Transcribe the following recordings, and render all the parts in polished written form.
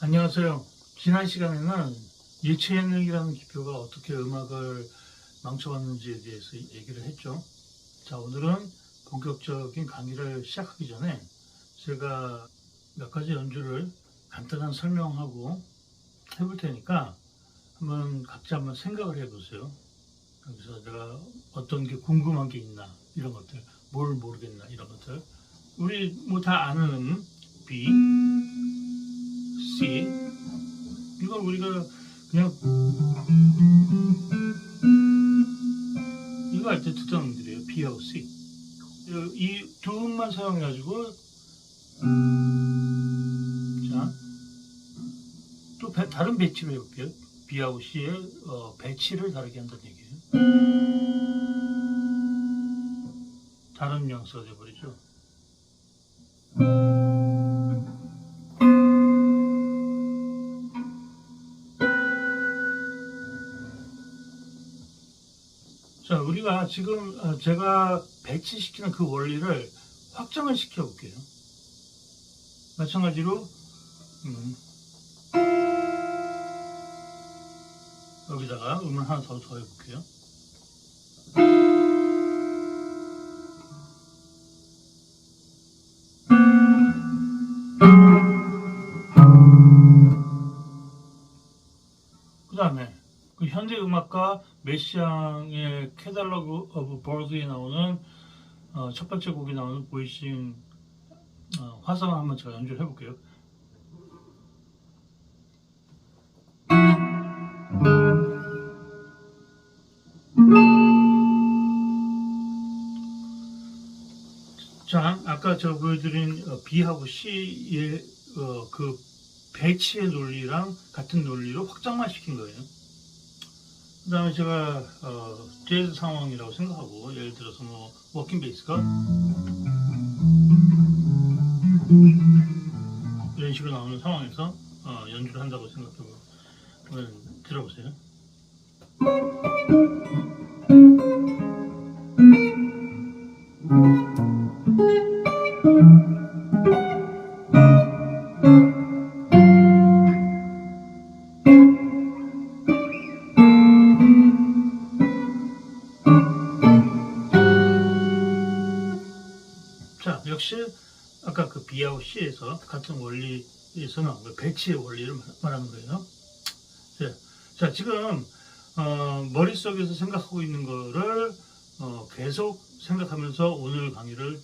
안녕하세요. 지난 시간에는 예체능이라는 기표가 어떻게 음악을 망쳐왔는지에 대해서 얘기를 했죠. 자, 오늘은 본격적인 강의를 시작하기 전에 제가 몇 가지 연주를 간단한 설명하고 해볼 테니까 각자 한번 생각을 해보세요. 그래서 내가 어떤 게 궁금한 게 있나, 이런 것들, 뭘 모르겠나, 이런 것들. 우리 뭐 다 아는 B, C, 이걸 우리가 그냥 이거 할 때 듣던 음들이에요. B하고 C. 이 두 음만 사용해가지고 자, 또 다른 배치로 해볼게요. B하고 C의 배치를 다르게 한다는 얘기예요. 다른 뉘앙스가 돼버리죠. 자, 우리가 지금 제가 배치시키는 그 원리를 확장을 시켜볼게요. 마찬가지로 여기다가 음을 하나 더 해볼게요. 그 다음에 그 현대 음악가 메시앙의 캐탈로그 오브 버드에 나오는 첫 번째 곡이 나오는 보이싱 화성을 한번 제가 연주를 해볼게요. 자, 아까 제가 보여드린 B하고 C의 그 배치의 논리랑 같은 논리로 확장만 시킨 거예요. 그 다음에 제가 재즈 상황이라고 생각하고, 예를 들어서 뭐 워킹 베이스가 이런 식으로 나오는 상황에서 연주를 한다고 생각하고 들어보세요. 자, 역시 아까 그 B하고 C에서 같은 원리에서 나온 거예요. 배치의 원리를 말하는 거예요. 자, 지금 머릿속에서 생각하고 있는 거를 계속 생각하면서 오늘 강의를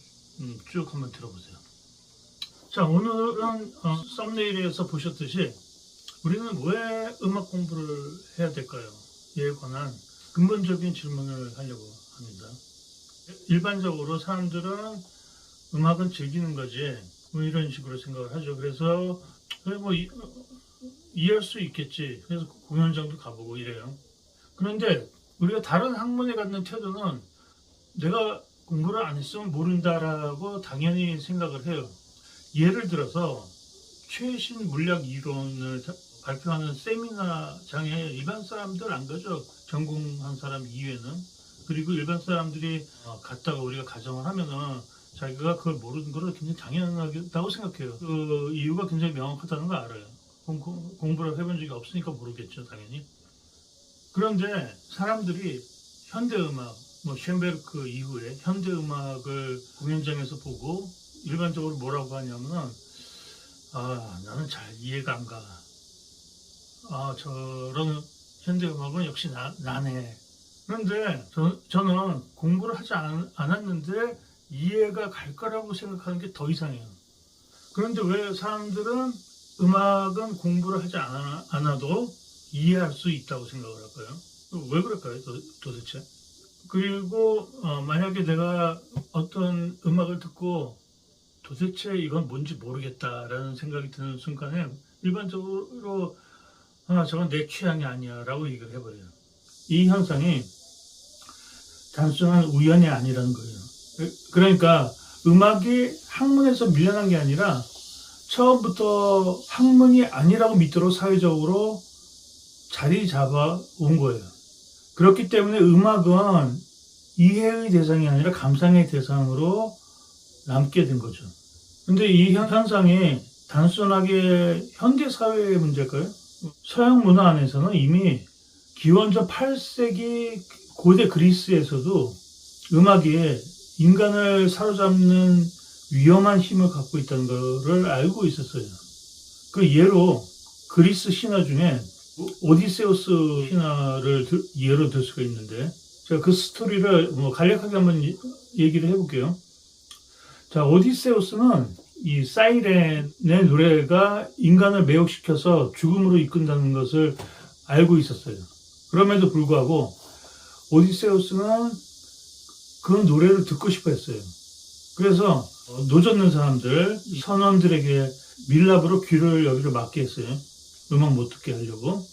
쭉 한번 들어보세요. 자, 오늘은 썸네일에서 보셨듯이 우리는 왜 음악 공부를 해야 될까요? 이에 관한 근본적인 질문을 하려고 합니다. 일반적으로 사람들은 음악은 즐기는 거지 뭐 이런 식으로 생각을 하죠. 그래서 뭐 이해할 수 있겠지. 그래서 공연장도 가보고 이래요. 그런데 우리가 다른 학문에 갖는 태도는 내가 공부를 안 했으면 모른다라고 당연히 생각을 해요. 예를 들어서 최신 물리학 이론을 발표하는 세미나장에 일반 사람들 안 가죠. 전공한 사람 이외에는. 그리고 일반 사람들이 갔다가 우리가 가정을 하면은 자기가 그걸 모르는 거를 굉장히 당연하다고 생각해요. 그 이유가 굉장히 명확하다는 거 알아요. 공부를 해본 적이 없으니까 모르겠죠, 당연히. 그런데 사람들이 현대음악, 뭐 쉔베르크 이후에 현대음악을 공연장에서 보고 일반적으로 뭐라고 하냐면은 나는 잘 이해가 안 가. 저런 현대음악은 역시 나네. 그런데 저는 공부를 하지 않았는데 이해가 갈 거라고 생각하는 게 더 이상해요. 그런데 왜 사람들은 음악은 공부를 하지 않아도 이해할 수 있다고 생각을 할까요? 왜 그럴까요, 도대체? 그리고 만약에 내가 어떤 음악을 듣고 도대체 이건 뭔지 모르겠다라는 생각이 드는 순간에 일반적으로 저건 내 취향이 아니야 라고 얘기를 해버려요. 이 현상이 단순한 우연이 아니라는 거예요. 그러니까 음악이 학문에서 밀려난 게 아니라 처음부터 학문이 아니라고 믿도록 사회적으로 자리 잡아 온 거예요. 그렇기 때문에 음악은 이해의 대상이 아니라 감상의 대상으로 남게 된 거죠. 근데 이 현상이 단순하게 현대 사회의 문제일까요? 서양 문화 안에서는 이미 기원전 8세기 고대 그리스에서도 음악이 인간을 사로잡는 위험한 힘을 갖고 있다는 것을 알고 있었어요. 그 예로 그리스 신화 중에 오디세우스 신화를 예로 들 수가 있는데, 제가 그 스토리를 간략하게 한번 얘기를 해볼게요. 자, 오디세우스는 이 사이렌의 노래가 인간을 매혹시켜서 죽음으로 이끈다는 것을 알고 있었어요. 그럼에도 불구하고 오디세우스는 그 노래를 듣고 싶어 했어요. 그래서 노젓는 사람들, 선원들에게 밀랍으로 귀를 여기를 막게 했어요. 음악 못 듣게 하려고.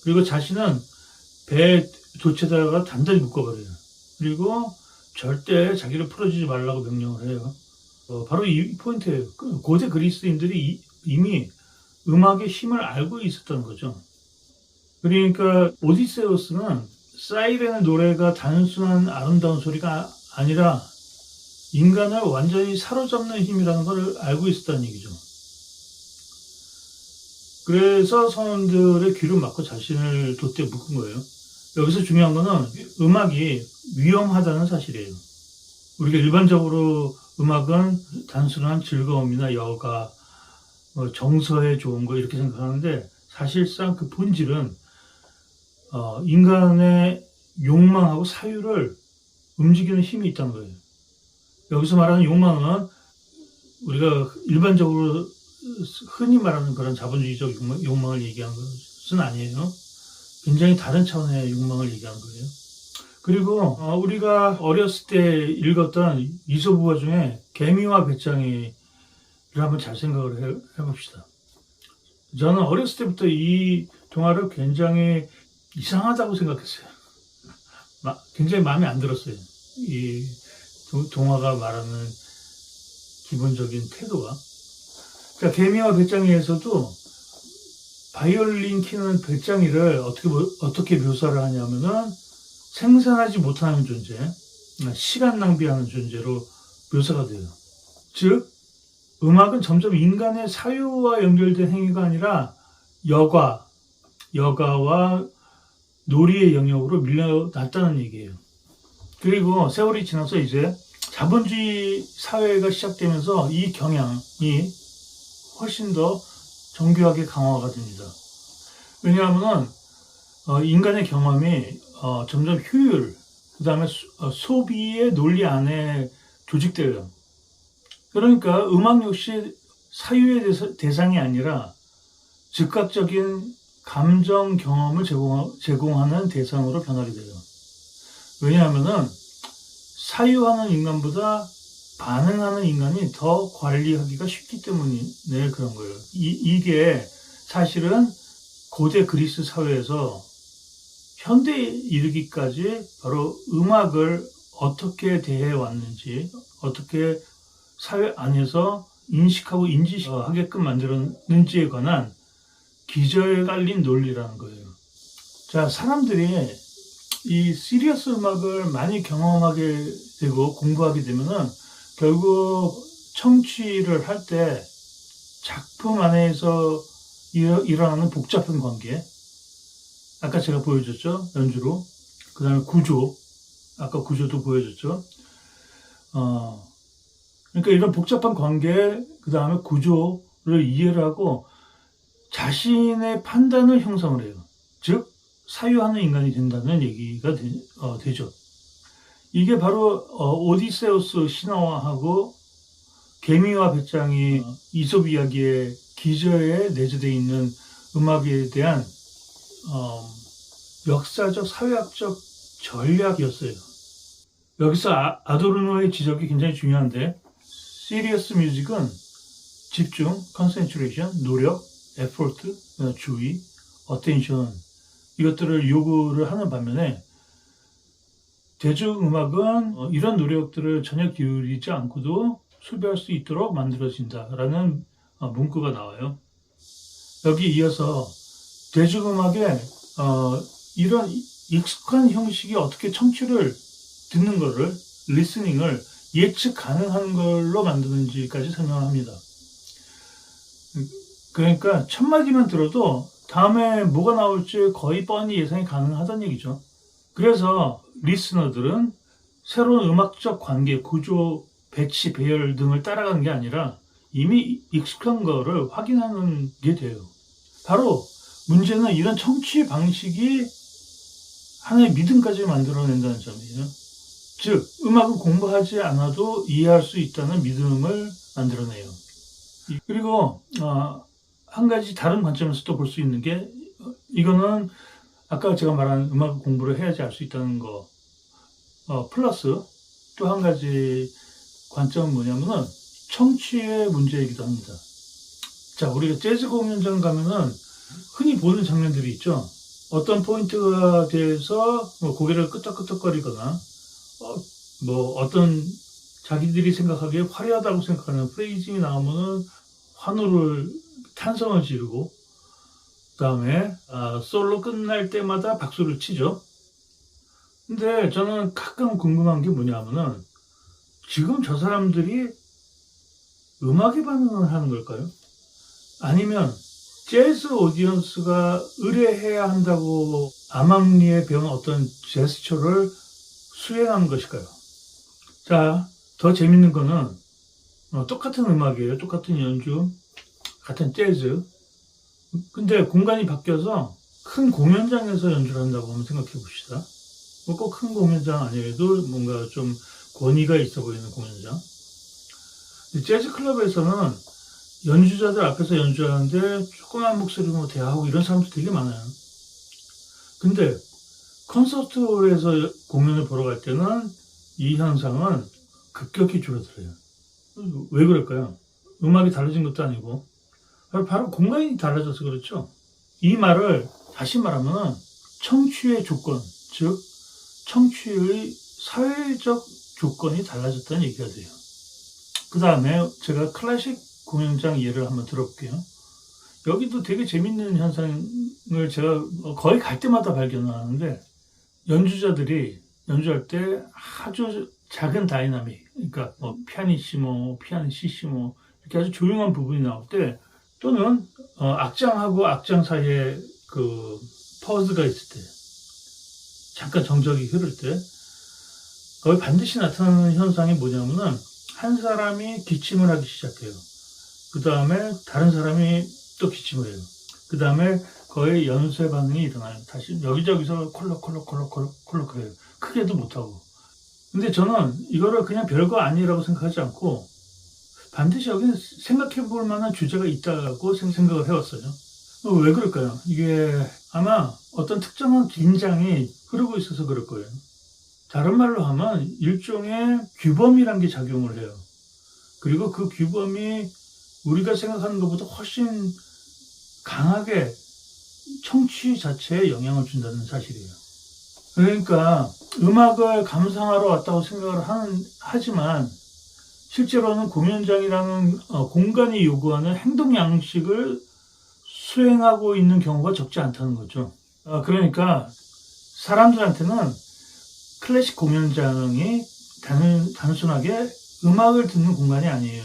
그리고 자신은 배 돛에다가 단단히 묶어버려요. 그리고 절대 자기를 풀어주지 말라고 명령을 해요. 바로 이 포인트예요. 고대 그리스인들이 이미 음악의 힘을 알고 있었던 거죠. 그러니까 오디세우스는 사이렌의 노래가 단순한 아름다운 소리가 아니라 인간을 완전히 사로잡는 힘이라는 걸 알고 있었다는 얘기죠. 그래서 선원들의 귀를 막고 자신을 돛대에 묶은 거예요. 여기서 중요한 거는 음악이 위험하다는 사실이에요. 우리가 일반적으로 음악은 단순한 즐거움이나 여가, 정서에 좋은 거 이렇게 생각하는데, 사실상 그 본질은 인간의 욕망하고 사유를 움직이는 힘이 있다는 거예요. 여기서 말하는 욕망은 우리가 일반적으로 흔히 말하는 그런 자본주의적 욕망을 얘기하는 것은 아니에요. 굉장히 다른 차원의 욕망을 얘기하는 거예요. 그리고 우리가 어렸을 때 읽었던 이솝우화 중에 개미와 배짱이를 한번 잘 생각을 해봅시다. 저는 어렸을 때부터 이 동화를 굉장히 이상하다고 생각했어요. 굉장히 마음에 안 들었어요. 이 동화가 말하는 기본적인 태도가. 그러니까 개미와 배짱이에서도 바이올린 키는 배짱이를 어떻게 묘사를 하냐면은 생산하지 못하는 존재, 시간 낭비하는 존재로 묘사가 돼요. 즉, 음악은 점점 인간의 사유와 연결된 행위가 아니라 여가와 놀이의 영역으로 밀려났다는 얘기예요. 그리고 세월이 지나서 이제 자본주의 사회가 시작되면서 이 경향이 훨씬 더 정교하게 강화가 됩니다. 왜냐하면 인간의 경험이 점점 효율, 그 다음에 소비의 논리 안에 조직돼요. 그러니까 음악 역시 사유의 대상이 아니라 즉각적인 감정 경험을 제공하는 대상으로 변하게 돼요. 왜냐하면은 사유하는 인간보다 반응하는 인간이 더 관리하기가 쉽기 때문에 그런 거예요. 이게 사실은 고대 그리스 사회에서 현대에 이르기까지 바로 음악을 어떻게 대해왔는지, 어떻게 사회 안에서 인식하고 인지하게끔 만들었는지에 관한 기저에 깔린 논리라는 거예요. 자, 사람들이 이 시리어스 음악을 많이 경험하게 되고 공부하게 되면은 결국 청취를 할 때 작품 안에서 일어나는 복잡한 관계, 아까 제가 보여줬죠, 연주로. 그 다음에 구조, 아까 구조도 보여줬죠. 그러니까 이런 복잡한 관계, 그 다음에 구조를 이해를 하고 자신의 판단을 형성을 해요. 즉 사유하는 인간이 된다는 얘기가 되죠. 이게 바로 오디세우스 신화하고 개미와 배짱이 이솝 이야기의 기저에 내재되어 있는 음악에 대한 역사적, 사회학적 전략이었어요. 여기서 아도르노의 지적이 굉장히 중요한데, 시리어스 뮤직은 집중, 컨센트레이션, 노력, 에포트, 주의, 어텐션, 이것들을 요구를 하는 반면에 대중음악은 이런 노력들을 전혀 기울이지 않고도 소비할 수 있도록 만들어진다라는 문구가 나와요. 여기 이어서 대중음악의 이런 익숙한 형식이 어떻게 청취를 듣는 거를, 리스닝을 예측 가능한 걸로 만드는지까지 설명합니다. 그러니까 첫 마디만 들어도 다음에 뭐가 나올지 거의 뻔히 예상이 가능하다는 얘기죠. 그래서 리스너들은 새로운 음악적 관계, 구조, 배치, 배열 등을 따라가는 게 아니라 이미 익숙한 거를 확인하는 게 돼요. 바로 문제는 이런 청취 방식이 하나의 믿음까지 만들어낸다는 점이에요. 즉, 음악은 공부하지 않아도 이해할 수 있다는 믿음을 만들어내요. 그리고 한 가지 다른 관점에서 또 볼 수 있는 게 이거는 아까 제가 말한 음악 공부를 해야지 알 수 있다는 거 플러스 또 한 가지 관점은 뭐냐면은 청취의 문제이기도 합니다. 자, 우리가 재즈 공연장 가면은 흔히 보는 장면들이 있죠. 어떤 포인트가 돼서 고개를 끄덕끄덕거리거나 뭐 어떤 자기들이 생각하기에 화려하다고 생각하는 프레이징이 나오면은 환호를 탄성을 지르고 그 다음에 솔로 끝날 때마다 박수를 치죠. 근데 저는 가끔 궁금한 게 뭐냐면은 지금 저 사람들이 음악에 반응을 하는 걸까요? 아니면 재즈 오디언스가 의뢰해야 한다고 암암리에 배운 어떤 제스처를 수행하는 것일까요? 자, 더 재밌는 거는 똑같은 음악이에요. 똑같은 연주, 같은 재즈. 근데 공간이 바뀌어서 큰 공연장에서 연주를 한다고 한번 생각해 봅시다. 뭐 꼭 큰 공연장 아니라도 뭔가 좀 권위가 있어 보이는 공연장. 재즈 클럽에서는 연주자들 앞에서 연주하는데 조그만 목소리로 대화하고 이런 사람도 되게 많아요. 근데 콘서트홀에서 공연을 보러 갈 때는 이 현상은 급격히 줄어들어요. 왜 그럴까요? 음악이 달라진 것도 아니고 바로 공간이 달라져서 그렇죠. 이 말을 다시 말하면 청취의 조건, 즉 청취의 사회적 조건이 달라졌다는 얘기가 돼요. 그 다음에 제가 클래식 공연장 예를 한번 들어볼게요. 여기도 되게 재밌는 현상을 제가 거의 갈 때마다 발견하는데 연주자들이 연주할 때 아주 작은 다이나믹, 그러니까 뭐 피아니시모, 피아니시시모 이렇게 아주 조용한 부분이 나올 때 또는 악장하고 악장 사이에 그 퍼즈가 있을 때 잠깐 정적이 흐를 때 거의 반드시 나타나는 현상이 뭐냐면은 한 사람이 기침을 하기 시작해요. 그 다음에 다른 사람이 또 기침을 해요. 그 다음에 거의 연쇄 반응이 일어나요. 다시 여기저기서 콜록콜록콜록콜록 그래요. 크게도 못하고. 근데 저는 이거를 그냥 별거 아니라고 생각하지 않고 반드시 여기는 생각해 볼 만한 주제가 있다고 생각을 해왔어요. 왜 그럴까요? 이게 아마 어떤 특정한 긴장이 흐르고 있어서 그럴 거예요. 다른 말로 하면 일종의 규범이란 게 작용을 해요. 그리고 그 규범이 우리가 생각하는 것보다 훨씬 강하게 청취 자체에 영향을 준다는 사실이에요. 그러니까 음악을 감상하러 왔다고 생각을 하지만 실제로는 공연장이라는 공간이 요구하는 행동 양식을 수행하고 있는 경우가 적지 않다는 거죠. 그러니까 사람들한테는 클래식 공연장이 단순하게 음악을 듣는 공간이 아니에요.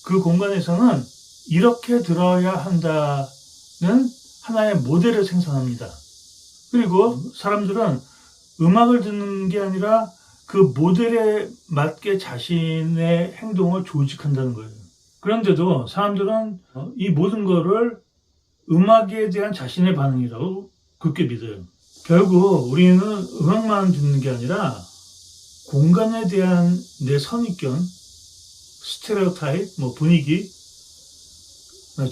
그 공간에서는 이렇게 들어야 한다는 하나의 모델을 생산합니다. 그리고 사람들은 음악을 듣는 게 아니라 그 모델에 맞게 자신의 행동을 조직한다는 거예요. 그런데도 사람들은 이 모든 거를 음악에 대한 자신의 반응이라고 굳게 믿어요. 결국 우리는 음악만 듣는 게 아니라 공간에 대한 내 선입견, 스테레오타입, 분위기,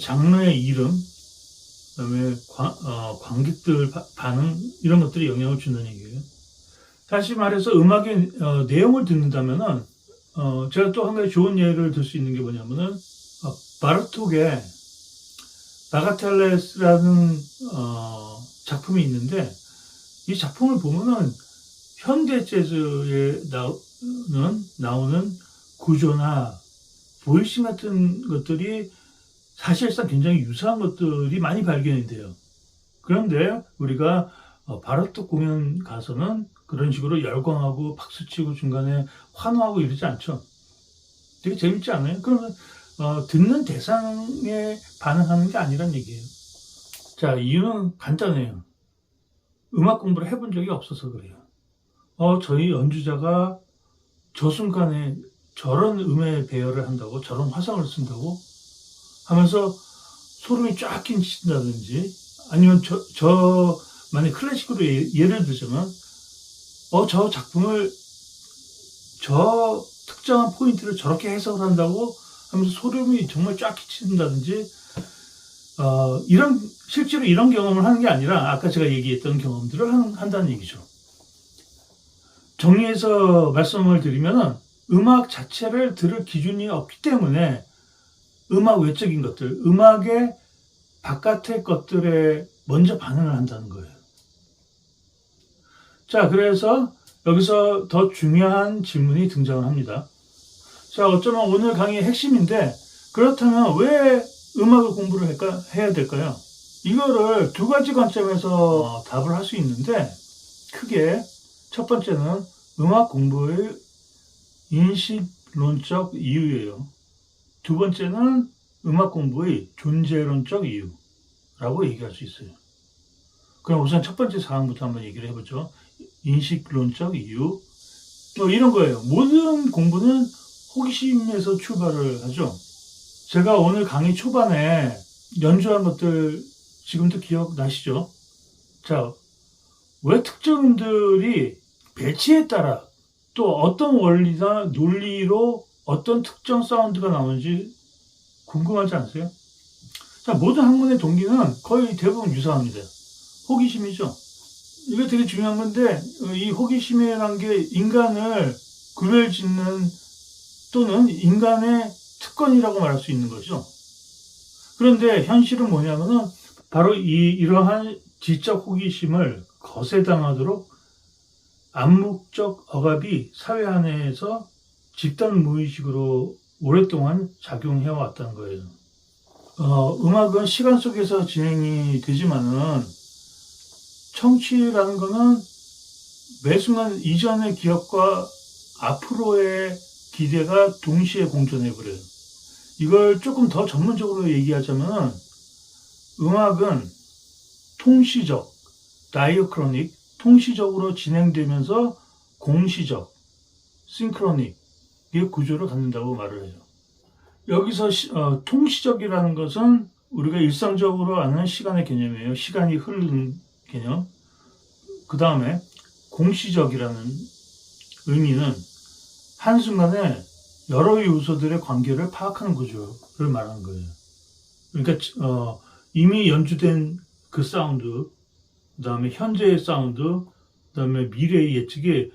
장르의 이름, 그다음에 관객들 반응 이런 것들이 영향을 준다는 얘기예요. 다시 말해서 음악의 내용을 듣는다면은 제가 또 한 가지 좋은 예를 들 수 있는 게 뭐냐면은 바르톡의 바가텔레스라는 작품이 있는데 이 작품을 보면은 현대 재즈에 나오는 구조나 보이싱 같은 것들이 사실상 굉장히 유사한 것들이 많이 발견이 돼요. 그런데 우리가 바르톡 공연 가서는 그런 식으로 열광하고 박수치고 중간에 환호하고 이러지 않죠. 되게 재밌지 않아요? 그러면 듣는 대상에 반응하는 게 아니란 얘기예요. 자, 이유는 간단해요. 음악 공부를 해본 적이 없어서 그래요. 저희 연주자가 저 순간에 저런 음의 배열을 한다고, 저런 화성을 쓴다고 하면서 소름이 쫙 끼친다든지, 아니면 만약 클래식으로 예를 들자면, 저 작품을 저 특정한 포인트를 저렇게 해석을 한다고 하면서 소름이 정말 쫙 끼친다든지, 실제로 이런 경험을 하는 게 아니라 아까 제가 얘기했던 경험들을 한다는 얘기죠. 정리해서 말씀을 드리면은 음악 자체를 들을 기준이 없기 때문에 음악 외적인 것들, 음악의 바깥의 것들에 먼저 반응을 한다는 거예요. 자, 그래서 여기서 더 중요한 질문이 등장을 합니다. 자, 어쩌면 오늘 강의의 핵심인데, 그렇다면 왜 음악을 공부를 해야 될까요? 이거를 두 가지 관점에서 답을 할 수 있는데, 크게 첫 번째는 음악 공부의 인식론적 이유예요. 두 번째는 음악 공부의 존재론적 이유라고 얘기할 수 있어요. 그럼 우선 첫 번째 사항부터 한번 얘기를 해보죠. 인식론적 이유. 이런 거예요. 모든 공부는 호기심에서 출발을 하죠. 제가 오늘 강의 초반에 연주한 것들 지금도 기억나시죠? 자, 왜 특정 음들이 배치에 따라 또 어떤 원리나 논리로 어떤 특정 사운드가 나오는지 궁금하지 않으세요? 자, 모든 학문의 동기는 거의 대부분 유사합니다. 호기심이죠. 이거 되게 중요한 건데, 이 호기심이라는 게 인간을 구별짓는 또는 인간의 특권이라고 말할 수 있는 거죠. 그런데 현실은 뭐냐면은 바로 이러한 지적 호기심을 거세당하도록 암묵적 억압이 사회 안에서 집단 무의식으로 오랫동안 작용해 왔다는 거예요. 음악은 시간 속에서 진행이 되지만은 청취라는 거는 매 순간 이전의 기억과 앞으로의 기대가 동시에 공존해 버려요. 이걸 조금 더 전문적으로 얘기하자면 음악은 통시적, 다이어크로닉, 통시적으로 진행되면서 공시적, 싱크로닉의 구조를 갖는다고 말을 해요. 여기서 통시적이라는 것은 우리가 일상적으로 아는 시간의 개념이에요. 시간이 흐르는 개념. 그 다음에 공시적이라는 의미는 한순간에 여러 요소들의 관계를 파악하는 구조를 말하는 거예요. 그러니까 이미 연주된 그 사운드, 그 다음에 현재의 사운드, 그 다음에 미래의 예측이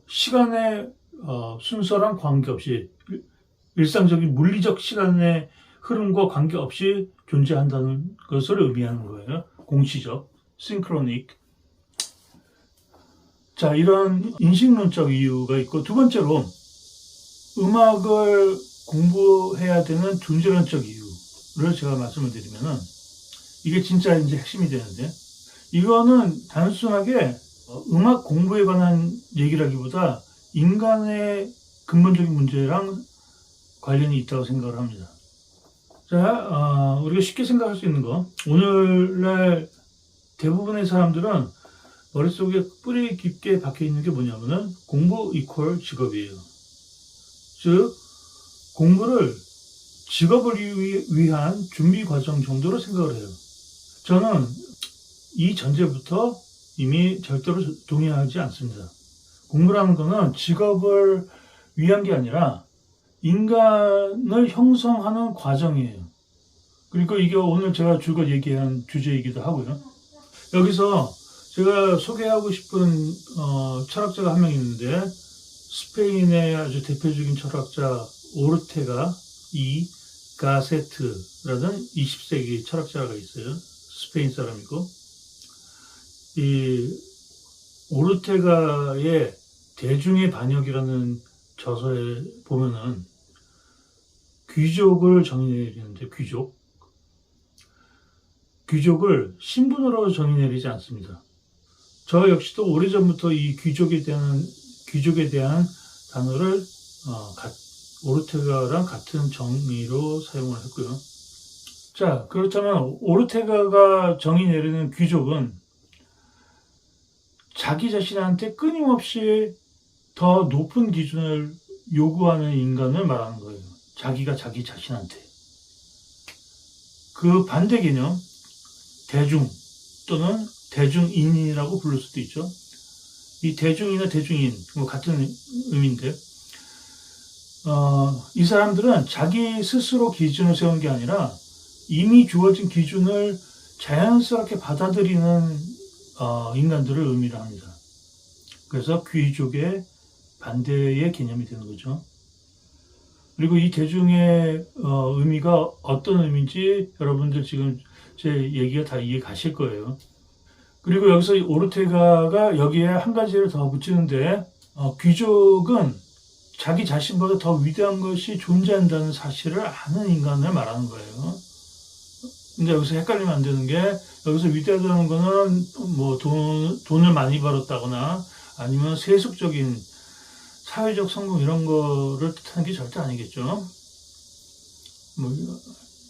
시간의 순서랑 관계없이 일상적인 물리적 시간의 흐름과 관계없이 존재한다는 것을 의미하는 거예요. 공시적, 싱크로닉. 자, 이런 인식론적 이유가 있고, 두 번째로 음악을 공부해야 되는 존재론적 이유를 제가 말씀을 드리면은 이게 진짜 이제 핵심이 되는데, 이거는 단순하게 음악 공부에 관한 얘기라기보다 인간의 근본적인 문제랑 관련이 있다고 생각을 합니다. 자, 우리가 쉽게 생각할 수 있는 거, 오늘날 대부분의 사람들은 머릿속에 뿌리 깊게 박혀 있는 게 뭐냐면은 공부 이퀄 직업이에요. 즉, 공부를 직업을 위한 준비 과정 정도로 생각을 해요. 저는 이 전제부터 이미 절대로 동의하지 않습니다. 공부라는 거는 직업을 위한 게 아니라 인간을 형성하는 과정이에요. 그리고 이게 오늘 제가 주로 얘기한 주제이기도 하고요. 여기서 제가 소개하고 싶은 철학자가 한 명 있는데, 스페인의 아주 대표적인 철학자 오르테가 이 가세트라는 20세기 철학자가 있어요. 스페인 사람이고, 이 오르테가의 대중의 반역이라는 저서에 보면은 귀족을 정의내리는데, 귀족을 신분으로 정의내리지 않습니다. 저 역시도 오래전부터 이 귀족에 대한 단어를 오르테가랑 같은 정의로 사용을 했고요. 자, 그렇다면 오르테가가 정의 내리는 귀족은 자기 자신한테 끊임없이 더 높은 기준을 요구하는 인간을 말하는 거예요. 자기가 자기 자신한테. 그 반대 개념, 대중 또는 대중인이라고 부를 수도 있죠. 이 대중이나 대중인, 같은 의미인데, 이 사람들은 자기 스스로 기준을 세운 게 아니라 이미 주어진 기준을 자연스럽게 받아들이는 인간들을 의미를 합니다. 그래서 귀족의 반대의 개념이 되는 거죠. 그리고 이 대중의 의미가 어떤 의미인지 여러분들 지금 제 얘기가 다 이해 가실 거예요. 그리고 여기서 오르테가가 여기에 한 가지를 더 붙이는데, 귀족은 자기 자신보다 더 위대한 것이 존재한다는 사실을 아는 인간을 말하는 거예요. 근데 여기서 헷갈리면 안 되는 게, 여기서 위대하다는 거는 뭐 돈을 많이 벌었다거나 아니면 세속적인 사회적 성공 이런 거를 뜻하는 게 절대 아니겠죠. 뭐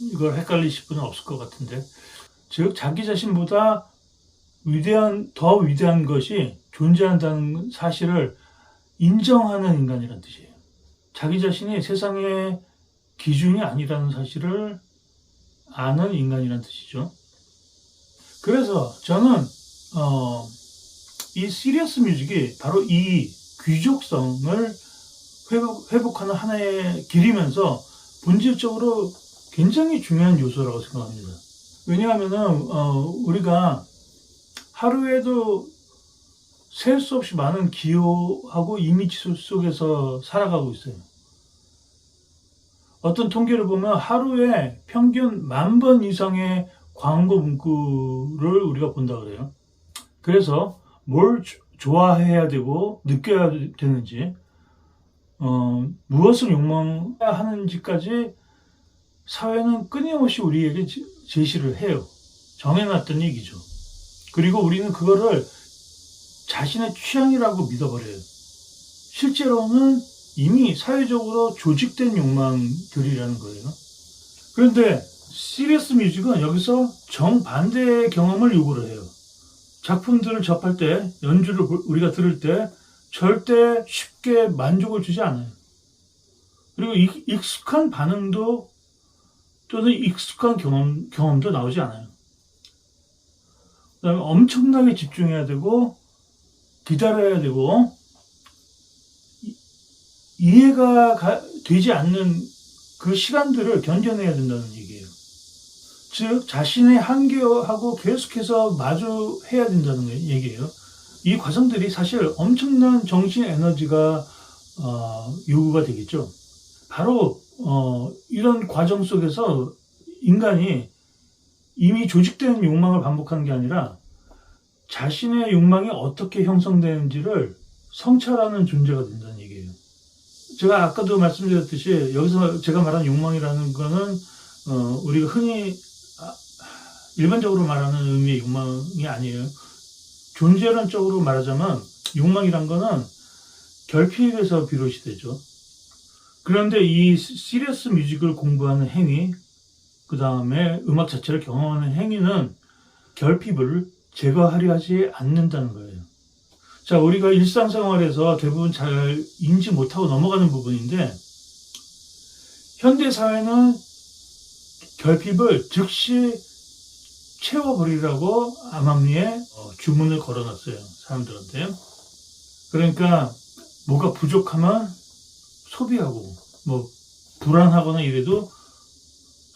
이걸 헷갈리실 분은 없을 것 같은데, 즉 자기 자신보다 더 위대한 것이 존재한다는 사실을 인정하는 인간이란 뜻이에요. 자기 자신이 세상의 기준이 아니라는 사실을 아는 인간이란 뜻이죠. 그래서 저는 이 시리어스 뮤직이 바로 이 귀족성을 회복하는 하나의 길이면서 본질적으로 굉장히 중요한 요소라고 생각합니다. 왜냐하면은 우리가 하루에도 셀 수 없이 많은 기호하고 이미지 속에서 살아가고 있어요. 어떤 통계를 보면 하루에 평균 10,000번 이상의 광고 문구를 우리가 본다 그래요. 그래서 뭘 좋아해야 되고 느껴야 되는지, 무엇을 욕망해야 하는지까지 사회는 끊임없이 우리에게 제시를 해요. 정해놨던 얘기죠. 그리고 우리는 그거를 자신의 취향이라고 믿어버려요. 실제로는 이미 사회적으로 조직된 욕망들이라는 거예요. 그런데 시리어스 뮤직은 여기서 정반대의 경험을 요구를 해요. 작품들을 접할 때, 연주를 우리가 들을 때 절대 쉽게 만족을 주지 않아요. 그리고 익숙한 반응도 또는 익숙한 경험도 나오지 않아요. 그다음에 엄청나게 집중해야 되고 기다려야 되고 이해가 되지 않는 그 시간들을 견뎌내야 된다는 얘기예요. 즉 자신의 한계하고 계속해서 마주해야 된다는 얘기예요. 이 과정들이 사실 엄청난 정신 에너지가 요구가 되겠죠. 바로 이런 과정 속에서 인간이 이미 조직된 욕망을 반복하는 게 아니라 자신의 욕망이 어떻게 형성되는지를 성찰하는 존재가 된다는 얘기예요. 제가 아까도 말씀드렸듯이 여기서 제가 말하는 욕망이라는 거는 우리가 흔히 일반적으로 말하는 의미의 욕망이 아니에요. 존재론적으로 말하자면 욕망이란 거는 결핍에서 비롯이 되죠. 그런데 이 시리어스 뮤직을 공부하는 행위, 그 다음에 음악 자체를 경험하는 행위는 결핍을 제거하려 하지 않는다는 거예요. 자, 우리가 일상생활에서 대부분 잘 인지 못하고 넘어가는 부분인데, 현대사회는 결핍을 즉시 채워버리라고 암암리에 주문을 걸어놨어요. 사람들한테. 그러니까 뭐가 부족하면 소비하고, 뭐 불안하거나 이래도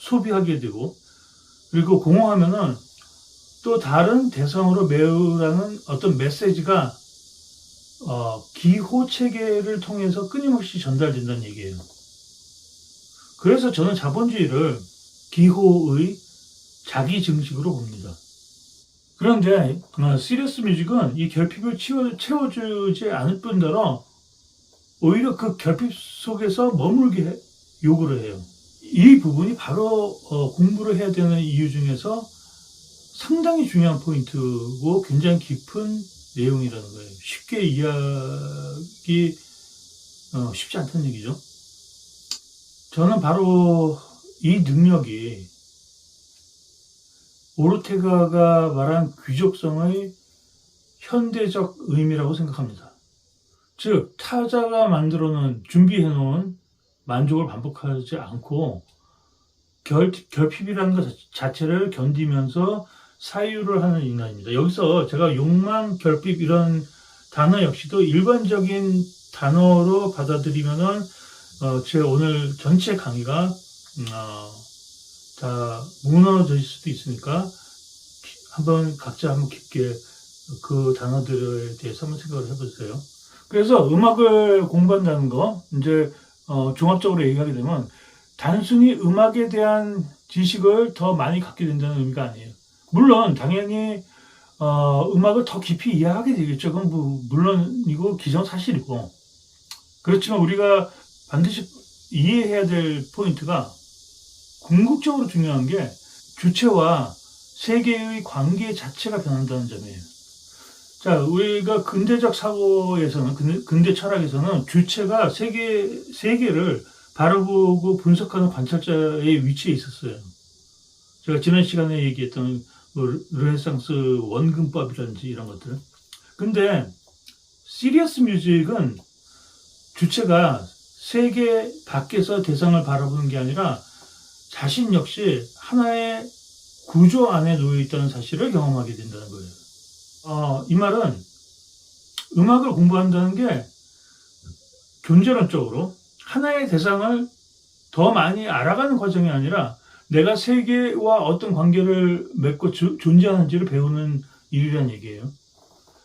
소비하게 되고, 그리고 공허하면은 또 다른 대상으로 메우라는 어떤 메시지가 기호 체계를 통해서 끊임없이 전달된다는 얘기예요. 그래서 저는 자본주의를 기호의 자기 증식으로 봅니다. 그런데 시리어스 뮤직은 이 결핍을 채워주지 않을 뿐더러 오히려 그 결핍 속에서 머물게 요구를 해요. 이 부분이 바로 공부를 해야 되는 이유 중에서 상당히 중요한 포인트고 굉장히 깊은 내용이라는 거예요. 쉽게 이해하기 쉽지 않다는 얘기죠. 저는 바로 이 능력이 오르테가가 말한 귀족성의 현대적 의미라고 생각합니다. 즉, 타자가 만들어놓은, 준비해놓은 만족을 반복하지 않고 결핍이라는 것 자체를 견디면서 사유를 하는 인간입니다. 여기서 제가 욕망, 결핍 이런 단어 역시도 일반적인 단어로 받아들이면은 제 오늘 전체 강의가 다 무너질 수도 있으니까 각자 한번 깊게 그 단어들에 대해서 한번 생각을 해보세요. 그래서 음악을 공부한다는 거 이제 종합적으로 얘기하게 되면 단순히 음악에 대한 지식을 더 많이 갖게 된다는 의미가 아니에요. 물론 당연히 음악을 더 깊이 이해하게 되겠죠. 그건 물론이고 기정사실이고. 그렇지만 우리가 반드시 이해해야 될 포인트가 궁극적으로 중요한 게 주체와 세계의 관계 자체가 변한다는 점이에요. 자, 우리가 근대적 사고에서는, 근대 철학에서는 주체가 세계를 바라보고 분석하는 관찰자의 위치에 있었어요. 제가 지난 시간에 얘기했던 르네상스 원근법이라든지 이런 것들. 근데 시리어스 뮤직은 주체가 세계 밖에서 대상을 바라보는 게 아니라 자신 역시 하나의 구조 안에 놓여 있다는 사실을 경험하게 된다는 거예요. 이 말은 음악을 공부한다는 게 존재론적으로 하나의 대상을 더 많이 알아가는 과정이 아니라 내가 세계와 어떤 관계를 맺고 존재하는지를 배우는 일이란 얘기예요.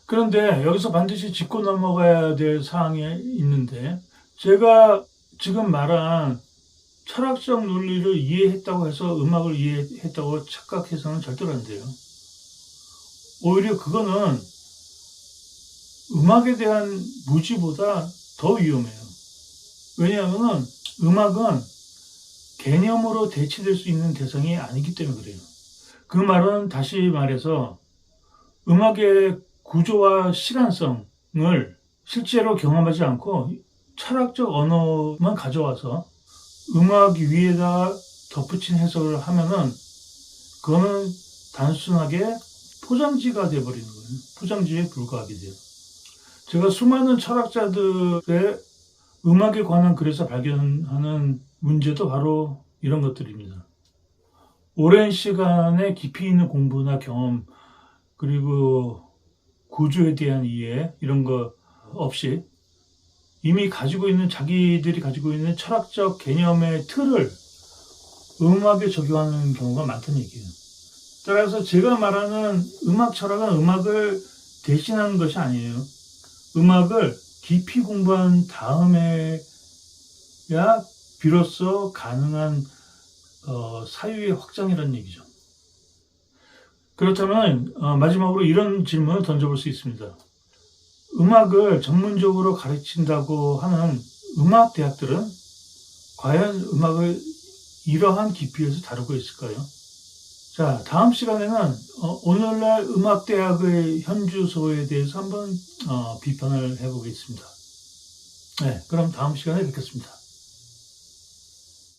그런데 여기서 반드시 짚고 넘어가야 될 사항이 있는데, 제가 지금 말한 철학적 논리를 이해했다고 해서 음악을 이해했다고 착각해서는 절대로 안 돼요. 오히려 그거는 음악에 대한 무지보다 더 위험해요. 왜냐하면 음악은 개념으로 대치될 수 있는 대상이 아니기 때문에 그래요. 그 말은 다시 말해서 음악의 구조와 시간성을 실제로 경험하지 않고 철학적 언어만 가져와서 음악 위에다 덧붙인 해석을 하면은 그거는 단순하게 포장지가 돼버리는 거예요. 포장지에 불과하게 돼요. 제가 수많은 철학자들의 음악에 관한 글에서 발견하는 문제도 바로 이런 것들입니다. 오랜 시간의 깊이 있는 공부나 경험, 그리고 구조에 대한 이해, 이런 거 없이 이미 자기들이 가지고 있는 철학적 개념의 틀을 음악에 적용하는 경우가 많다는 얘기예요. 따라서 제가 말하는 음악 철학은 음악을 대신하는 것이 아니에요. 음악을 깊이 공부한 다음에야 비로소 가능한 사유의 확장이라는 얘기죠. 그렇다면 마지막으로 이런 질문을 던져볼 수 있습니다. 음악을 전문적으로 가르친다고 하는 음악 대학들은 과연 음악을 이러한 깊이에서 다루고 있을까요? 자, 다음 시간에는 오늘날 음악대학의 현주소에 대해서 한번 비판을 해보겠습니다. 네, 그럼 다음 시간에 뵙겠습니다.